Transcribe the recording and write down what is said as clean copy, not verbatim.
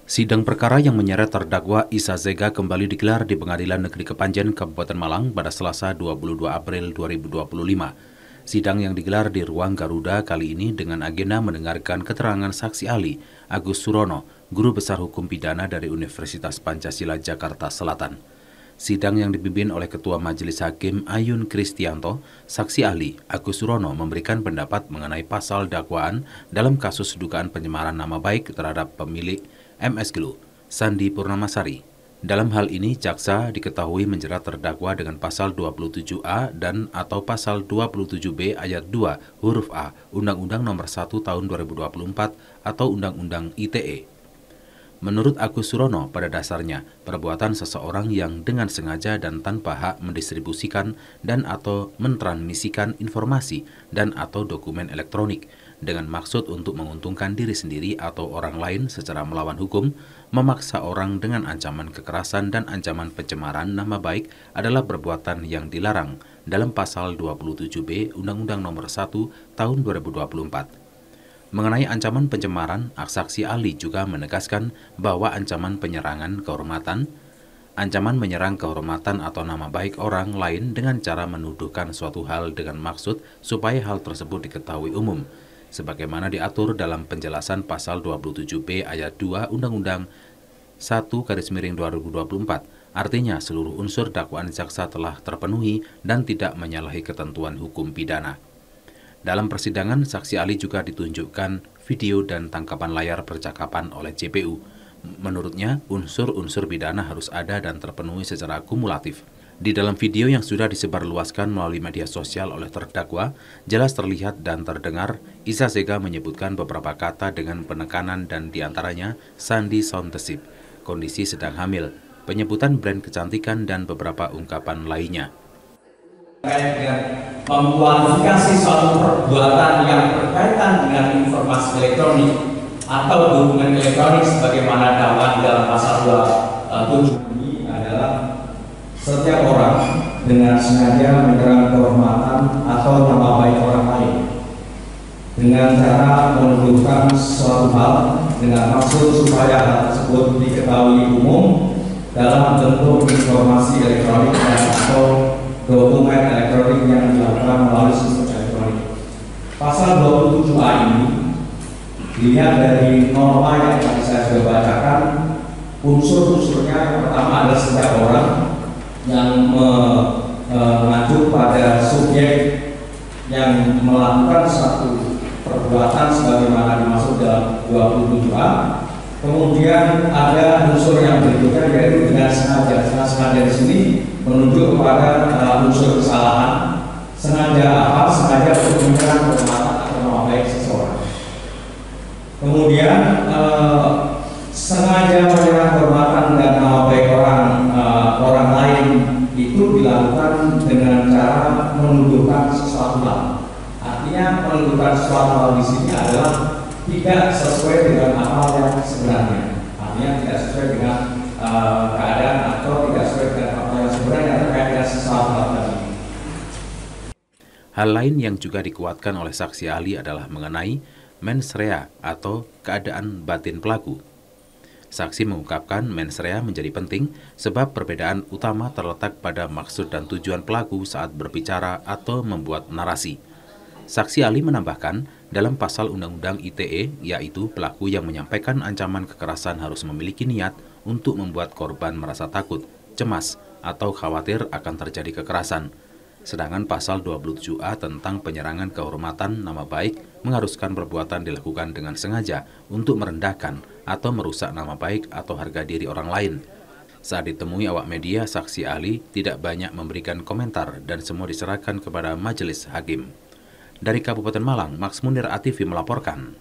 Sidang perkara yang menyeret terdakwa Isa Zega kembali digelar di Pengadilan Negeri Kepanjen, Kabupaten Malang pada Selasa 22 April 2025. Sidang yang digelar di Ruang Garuda kali ini dengan agenda mendengarkan keterangan saksi ahli Agus Surono, Guru Besar Hukum Pidana dari Universitas Pancasila Jakarta Selatan. Sidang yang dipimpin oleh Ketua Majelis Hakim Ayun Kristianto, saksi ahli Agus Surono memberikan pendapat mengenai pasal dakwaan dalam kasus dugaan pencemaran nama baik terhadap pemilik MS Glue, Sandi Purnamasari. Dalam hal ini, jaksa diketahui menjerat terdakwa dengan pasal 27A dan atau pasal 27B ayat 2 huruf A Undang-Undang Nomor 1 Tahun 2024 atau Undang-Undang ITE. Menurut Agus Surono, pada dasarnya, perbuatan seseorang yang dengan sengaja dan tanpa hak mendistribusikan dan atau mentransmisikan informasi dan atau dokumen elektronik dengan maksud untuk menguntungkan diri sendiri atau orang lain secara melawan hukum, memaksa orang dengan ancaman kekerasan dan ancaman pencemaran nama baik adalah perbuatan yang dilarang dalam pasal 27B Undang-Undang Nomor 1 Tahun 2024. Mengenai ancaman pencemaran, saksi ahli juga menegaskan bahwa ancaman penyerangan kehormatan, ancaman menyerang kehormatan atau nama baik orang lain dengan cara menuduhkan suatu hal dengan maksud supaya hal tersebut diketahui umum, sebagaimana diatur dalam penjelasan pasal 27B ayat 2 Undang-Undang 1/2024. Artinya seluruh unsur dakwaan jaksa telah terpenuhi dan tidak menyalahi ketentuan hukum pidana. Dalam persidangan, saksi ahli juga ditunjukkan video dan tangkapan layar percakapan oleh JPU. Menurutnya, unsur-unsur pidana harus ada dan terpenuhi secara kumulatif. Di dalam video yang sudah disebarluaskan melalui media sosial oleh terdakwa, jelas terlihat dan terdengar Isa Zega menyebutkan beberapa kata dengan penekanan dan diantaranya Sandi Soundtesip, kondisi sedang hamil, penyebutan brand kecantikan dan beberapa ungkapan lainnya. Mengkualifikasi suatu perbuatan yang berkaitan dengan informasi elektronik atau dokumen elektronik sebagaimana dakwaan dalam pasal 27 ini adalah setiap orang dengan sengaja menyerang kehormatan atau nama baik orang lain dengan cara menuduhkan suatu hal dengan maksud supaya hal tersebut diketahui umum dalam bentuk informasi elektronik atau dokumen elektronik yang dilakukan melalui sistem elektronik. Pasal 27A ini dilihat dari norma yang tadi saya sudah bacakan, unsur-unsurnya yang pertama adalah setiap orang yang mengacu pada subjek yang melakukan satu perbuatan sebagaimana dimaksud dalam 27A. Kemudian ada unsur yang berikutnya yaitu dengan sengaja. Sengaja di sini menunjuk kepada unsur kesalahan. Sengaja apa? Sengaja untuk menyerang kehormatan atau nama baik seseorang. Kemudian sengaja menyerang kehormatan dan nama baik orang lain itu dilakukan dengan cara menuduhkan sesuatu hal. Artinya menuduhkan sesuatu hal di sini adalah tidak sesuai dengan apa yang sebenarnya. Artinya tidak sesuai dengan keadaan atau tidak sesuai dengan apa yang sebenarnya terkait dengan sesuatu hal tadi. Hal lain yang juga dikuatkan oleh saksi ahli adalah mengenai mens rea atau keadaan batin pelaku. Saksi mengungkapkan mens rea menjadi penting sebab perbedaan utama terletak pada maksud dan tujuan pelaku saat berbicara atau membuat narasi. Saksi ahli menambahkan, dalam pasal Undang-Undang ITE, yaitu pelaku yang menyampaikan ancaman kekerasan harus memiliki niat untuk membuat korban merasa takut, cemas, atau khawatir akan terjadi kekerasan. Sedangkan pasal 27A tentang penyerangan kehormatan nama baik mengharuskan perbuatan dilakukan dengan sengaja untuk merendahkan atau merusak nama baik atau harga diri orang lain. Saat ditemui awak media, saksi ahli tidak banyak memberikan komentar dan semua diserahkan kepada majelis hakim. Dari Kabupaten Malang, Max Munir ATV melaporkan.